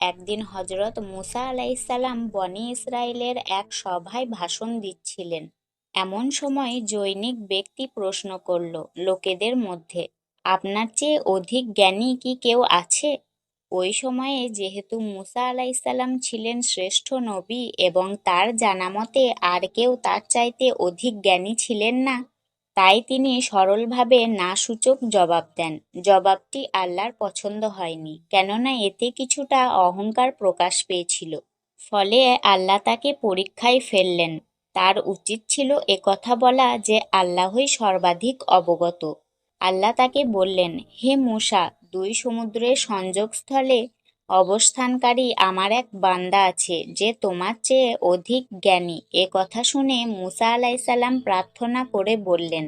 একদিন হজরত মুসা আলাইসাল্লাম বনি ইসরায়েলের এক সভায় ভাষণ দিচ্ছিলেন। এমন সময় জনৈক ব্যক্তি প্রশ্ন করল লোকেদের মধ্যে, আপনার চেয়ে অধিক জ্ঞানী কি কেউ আছে? ওই সময়ে যেহেতু মুসা আলাইসাল্লাম ছিলেন শ্রেষ্ঠ নবী এবং তার জানামতে আর কেউ তার চাইতে অধিক জ্ঞানী ছিলেন না, তাই তিনি সরলভাবে না সূচক জবাব দেন। জবাবটি আল্লাহর পছন্দ হয়নি, কেননা এতে কিছুটা অহংকার প্রকাশ পেয়েছিল। ফলে আল্লাহ তাকে পরীক্ষায় ফেললেন। তার উচিত ছিল একথা বলা যে আল্লাহই সর্বাধিক অবগত। আল্লাহ তাকে বললেন, হে মূসা, দুই সমুদ্রের সংযোগস্থলে অবস্থানকারী আমার এক বান্দা আছে যে তোমার চেয়ে অধিক জ্ঞানী। এ কথা শুনে মূসা আলাইসাল্লাম প্রার্থনা করে বললেন,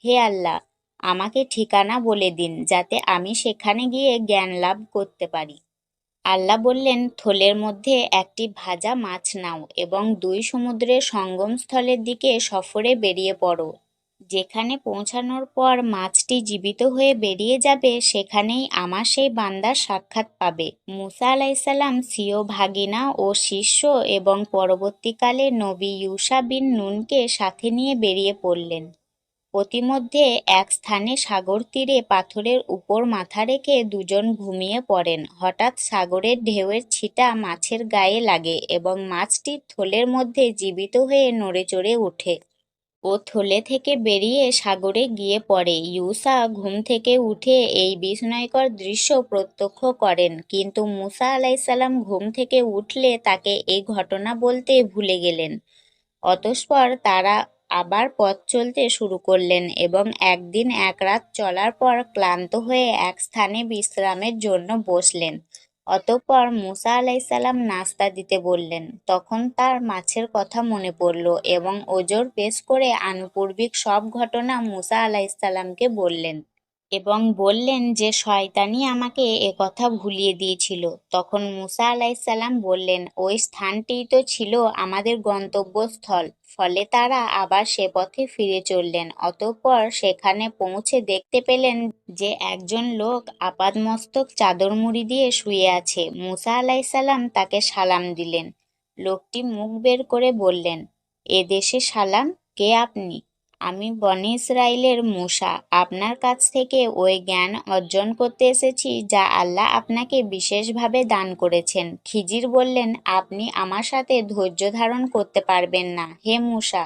হে আল্লাহ, আমাকে ঠিকানা বলে দিন যাতে আমি সেখানে গিয়ে জ্ঞান লাভ করতে পারি। আল্লাহ বললেন, থলের মধ্যে একটি ভাজা মাছ নাও এবং দুই সমুদ্রের সঙ্গমস্থলের দিকে সফরে বেরিয়ে পড়ো। যেখানে পৌঁছানোর পর মাছটি জীবিত হয়ে বেরিয়ে যাবে, সেখানেই আমার সেই বান্দার সাক্ষাৎ পাবে। মুসা আলাইসাল্লাম স্বীয় ভাগিনা ও শিষ্য এবং পরবর্তীকালে নবী ইউশা বিন নুনকে সাথে নিয়ে বেরিয়ে পড়লেন। পথিমধ্যে এক স্থানে সাগর তীরে পাথরের উপর মাথা রেখে দুজন ঘুমিয়ে পড়েন। হঠাৎ সাগরের ঢেউয়ের ছিটা মাছের গায়ে লাগে এবং মাছটি থলের মধ্যে জীবিত হয়ে নড়েচড়ে ওঠে ও থলে থেকে বেরিয়ে সাগরে গিয়ে পড়ে। ইউসা ঘুম থেকে উঠে এই বিস্ময়কর দৃশ্য প্রত্যক্ষ করেন, কিন্তু মুসা আলাইসাল্লাম ঘুম থেকে উঠলে তাকে এই ঘটনা বলতে ভুলে গেলেন। অতঃপর তারা আবার পথ চলতে শুরু করলেন এবং একদিন এক রাত চলার পর ক্লান্ত হয়ে এক স্থানে বিশ্রামের জন্য বসলেন। অতঃপর মুসা আলাইসাল্লাম নাস্তা দিতে বললেন। তখন তার মাছের কথা মনে পড়ল এবং ওজর পেশ করে আনুপূর্বিক সব ঘটনা মুসা আলাইসাল্লামকে বললেন এবং বললেন যে শয়তানি আমাকে একথা ভুলিয়ে দিয়েছিল। তখন মুসা আলাইসাল্লাম বললেন, ওই স্থানটিই তো ছিল আমাদের গন্তব্যস্থল। ফলে তারা আবার সে পথে ফিরে চললেন। অতঃপর সেখানে পৌঁছে দেখতে পেলেন যে একজন লোক আপাদমস্তক চাদর মুড়ি দিয়ে শুয়ে আছে। মুসা আলাইসাল্লাম তাকে সালাম দিলেন। লোকটি মুখ বের করে বললেন, এ দেশে সালাম, কে আপনি? আমি বনী ইসরাইলের মূসা, আপনার কাছ থেকে ওই জ্ঞান অর্জন করতে এসেছি যা আল্লাহ আপনাকে বিশেষভাবে দান করেছেন। খিজির বললেন, আপনি আমার সাথে ধৈর্য ধারণ করতে পারবেন না, হে মূসা।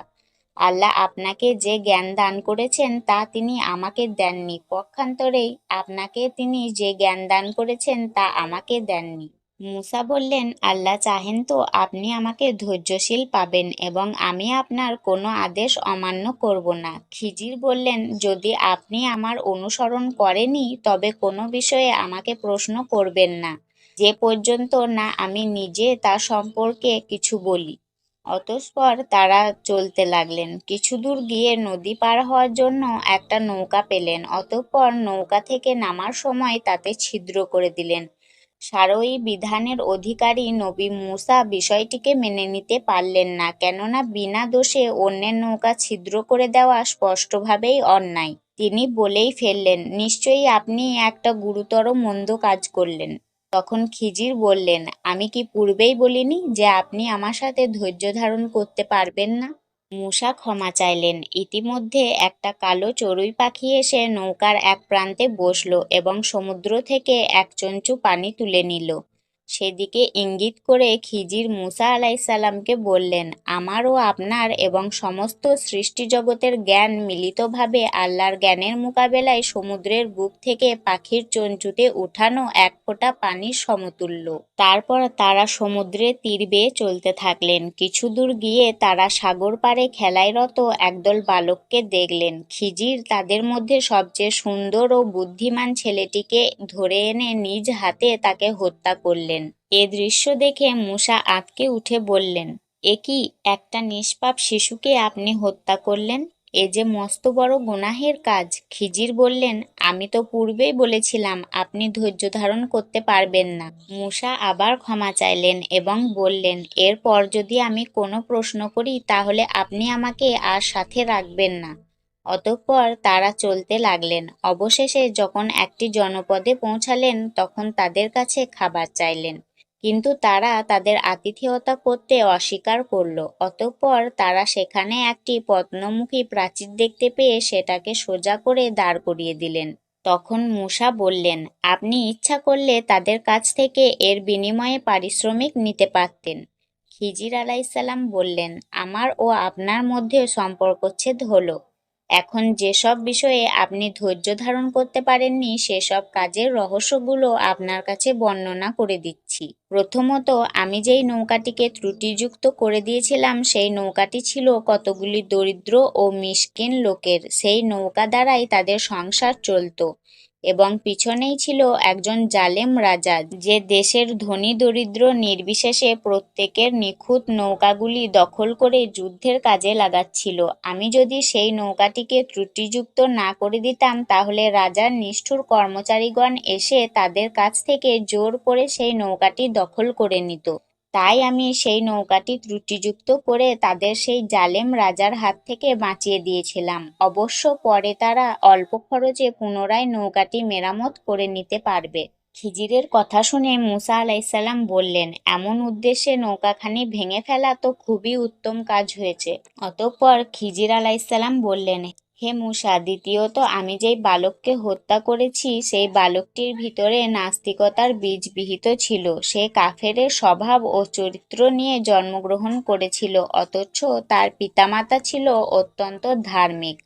আল্লাহ আপনাকে যে জ্ঞান দান করেছেন তা তিনি আমাকে দেননি। পক্ষান্তরেই আপনাকে তিনি যে জ্ঞান দান করেছেন তা আমাকে দেননি। মূসা বললেন, আল্লাহ চাহেন তো আপনি আমাকে ধৈর্যশীল পাবেন এবং আমি আপনার কোনো আদেশ অমান্য করব না। খিজির বললেন, যদি আপনি আমার অনুসরণ করেনই তবে কোনো বিষয়ে আমাকে প্রশ্ন করবেন না, যে পর্যন্ত না আমি নিজে তা সম্পর্কে কিছু বলি। অতঃপর তারা চলতে লাগলেন। কিছু দূর গিয়ে নদী পার হওয়ার জন্য একটা নৌকা পেলেন। অতঃপর নৌকা থেকে নামার সময় তাতে ছিদ্র করে দিলেন। সারয়ী বিধানের অধিকারী নবী মূসা বিষয়টিকে মেনে নিতে পারলেন না, কেননা বিনা দোষে অন্যের নৌকা ছিদ্র করে দেওয়া স্পষ্টভাবেই অন্যায়। তিনি বলেই ফেললেন, নিশ্চয়ই আপনি একটা গুরুতর মন্দ কাজ করলেন। তখন খিজির বললেন, আমি কি পূর্বেই বলিনি যে আপনি আমার সাথে ধৈর্য ধারণ করতে পারবেন না? মূসা ক্ষমা চাইলেন। ইতিমধ্যে একটা কালো চড়ুই পাখি এসে নৌকার এক প্রান্তে বসল এবং সমুদ্র থেকে এক চঞ্চু পানি তুলে নিল। সেদিকে ইঙ্গিত করে খিজির মূসা আলাইসাল্লামকে বললেন, আমার ও আপনার এবং সমস্ত সৃষ্টিজগতের জ্ঞান মিলিতভাবে আল্লাহর জ্ঞানের মোকাবেলায় সমুদ্রের বুক থেকে পাখির চঞ্চুতে উঠানো এক ফোঁটা পানির সমতুল্য। তারপর তারা সমুদ্রের তীর বেয়ে চলতে থাকলেন। কিছু দূর গিয়ে তারা সাগর পাড়ে খেলায় রত একদল বালককে দেখলেন। খিজির তাদের মধ্যে সবচেয়ে সুন্দর ও বুদ্ধিমান ছেলেটিকে ধরে এনে নিজ হাতে তাকে হত্যা করলেন। এ দৃশ্য দেখে মূসা আঁতকে উঠে বললেন, এ কি, একটা নিষ্পাপ শিশুকে আপনি হত্যা করলেন? এ যে মস্ত বড় গুনাহের কাজ। খিজির বললেন, আমি তো পূর্বেই বলেছিলাম আপনি ধৈর্য ধারণ করতে পারবেন না। মূসা আবার ক্ষমা চাইলেন এবং বললেন, এরপর যদি আমি কোনো প্রশ্ন করি তাহলে আপনি আমাকে আর সাথে রাখবেন না। অতঃপর তারা চলতে লাগলেন। অবশেষে যখন একটি জনপদে পৌঁছালেন তখন তাদের কাছে খাবার চাইলেন, কিন্তু তারা তাদের আতিথেয়তা করতে অস্বীকার করল। অতঃপর তারা সেখানে একটি পদ্মমুখী প্রাচীর দেখতে পেয়ে সেটাকে সোজা করে দাঁড় করিয়ে দিলেন। তখন মূসা বললেন, আপনি ইচ্ছা করলে তাদের কাছ থেকে এর বিনিময়ে পারিশ্রমিক নিতে পারতেন। খিজির আলাইসাল্লাম বললেন, আমার ও আপনার মধ্যে সম্পর্কচ্ছেদ হলো। এখন যেসব বিষয়ে আপনি ধৈর্য ধারণ করতে পারেননি সেসব কাজের রহস্যগুলো আপনার কাছে বর্ণনা করে দিচ্ছি। প্রথমত, আমি যেই নৌকাটিকে ত্রুটিযুক্ত করে দিয়েছিলাম সেই নৌকাটি ছিল কতগুলি দরিদ্র ও মিসকিন লোকের। সেই নৌকা দ্বারাই তাদের সংসার চলত এবং পিছনেই ছিল একজন জালেম রাজা, যে দেশের ধনী দরিদ্র নির্বিশেষে প্রত্যেকের নিখুঁত নৌকাগুলি দখল করে যুদ্ধের কাজে লাগাচ্ছিল। আমি যদি সেই নৌকাটিকে ত্রুটিযুক্ত না করে দিতাম তাহলে রাজার নিষ্ঠুর কর্মচারীগণ এসে তাদের কাছ থেকে জোর করে সেই নৌকাটি দখল করে নিত। তাই আমি সেই নৌকাটি ত্রুটিযুক্ত করে তাদের সেই জালেম রাজার হাত থেকে বাঁচিয়ে দিয়েছিলাম। অবশ্য পরে তারা অল্প খরচে পুনরায় নৌকাটি মেরামত করে নিতে পারবে। খিজিরের কথা শুনে মূসা আলাইসাল্লাম বললেন, এমন উদ্দেশ্যে নৌকাখানি ভেঙে ফেলা তো খুবই উত্তম কাজ হয়েছে। অতঃপর খিজির আলাইসাল্লাম বললেন, হে মূসা, দ্বিতীয়ত আমি যেই বালককে হত্যা করেছি সেই বালকটির ভিতরে নাস্তিকতার বীজ বিহিত ছিল। সে কাফেরের স্বভাব ও চরিত্র নিয়ে জন্মগ্রহণ করেছিল, অথচ তার পিতামাতা ছিল অত্যন্ত ধার্মিক।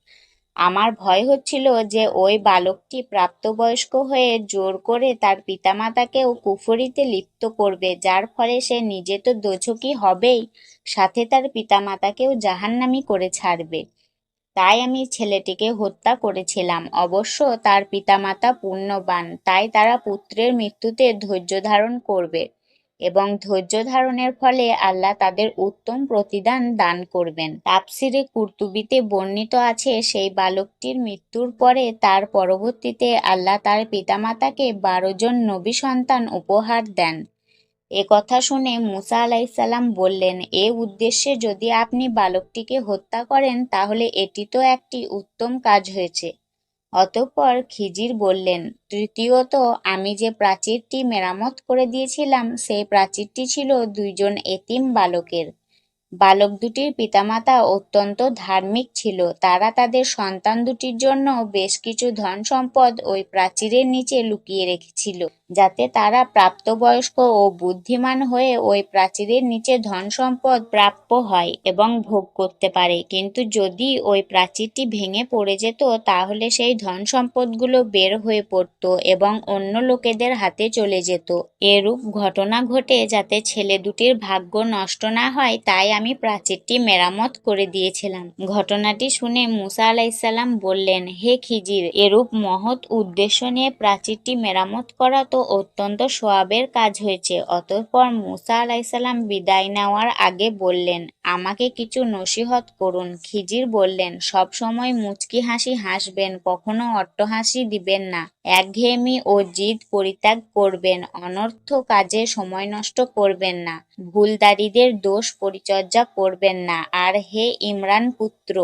আমার ভয় হচ্ছিল যে ওই বালকটি প্রাপ্তবয়স্ক হয়ে জোর করে তার পিতামাতাকেও কুফরিতে লিপ্ত করবে, যার ফলে সে নিজে তো দোজখী হবেই, সাথে তার পিতামাতাকেও জাহান্নামী করে ছাড়বে। তাই আমি ছেলেটিকে হত্যা করেছিলাম। অবশ্য তার পিতামাতা পুণ্যবান, তাই তারা পুত্রের মৃত্যুতে ধৈর্য ধারণ করবে এবং ধৈর্য ধারণের ফলে আল্লাহ তাদের উত্তম প্রতিদান দান করবেন। তাফসিরে কুরতুবিতে বর্ণিত আছে, সেই বালকটির মৃত্যুর পরে তার পরবর্তীতে আল্লাহ তার পিতামাতাকে 12 জন নবী সন্তান উপহার দেন। এ কথা শুনে মূসা আলাইসাল্লাম বললেন, এ উদ্দেশ্যে যদি আপনি বালকটিকে হত্যা করেন তাহলে এটি তো একটি উত্তম কাজ হয়েছে। অতঃপর খিজির বললেন, তৃতীয়ত, আমি যে প্রাচীরটি মেরামত করে দিয়েছিলাম সেই প্রাচীরটি ছিল 2 জন এতিম বালকের। বালক দুটির পিতামাতা অত্যন্ত ধার্মিক ছিল। তারা তাদের সন্তান দুটির জন্য বেশ কিছু ধন সম্পদ ওই প্রাচীরের নিচে লুকিয়ে রেখেছিল, যাতে তারা প্রাপ্তবয়স্ক ও বুদ্ধিমান হয়ে ওই প্রাচীরের নিচে ধন সম্পদ প্রাপ্য হয় এবং ভোগ করতে পারে। কিন্তু যদি ওই প্রাচীরটি ভেঙে পড়ে যেত তাহলে সেই ধন সম্পদগুলো বের হয়ে পড়ত এবং অন্য লোকেদের হাতে চলে যেত। এরূপ ঘটনা ঘটে যাতে ছেলে দুটির ভাগ্য নষ্ট না হয়, তাই আমি প্রাচীরটি মেরামত করে দিয়েছিলাম। ঘটনাটি শুনে মূসা আলাইসাল্লাম বললেন, হে খিজির, এরূপ মহৎ উদ্দেশ্য নিয়ে প্রাচীরটি মেরামত করা তো অত্যন্ত সওয়াবের কাজ হয়েছে। অতঃপর মূসা আলাইসাল্লাম বিদায় নেওয়ার আগে বললেন, আমাকে কিছু নসিহত করুন। খিজির বললেন, সব সময় মুচকি হাসি হাসবেন, কখনো অট্টহাসি দিবেন না। একঘেয়েমি ও জিদ পরিত্যাগ করবেন, অনর্থ কাজে সময় নষ্ট করবেন না, ভুলদারিদের দোষ পরিচর্যা করবেন না, আর হে ইমরান পুত্র,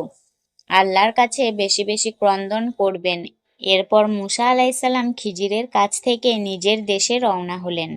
আল্লাহর কাছে বেশি বেশি ক্রন্দন করবেন। এরপর মূসা আলাইসাল্লাম খিজিরের কাছ থেকে নিজের দেশে রওনা হলেন।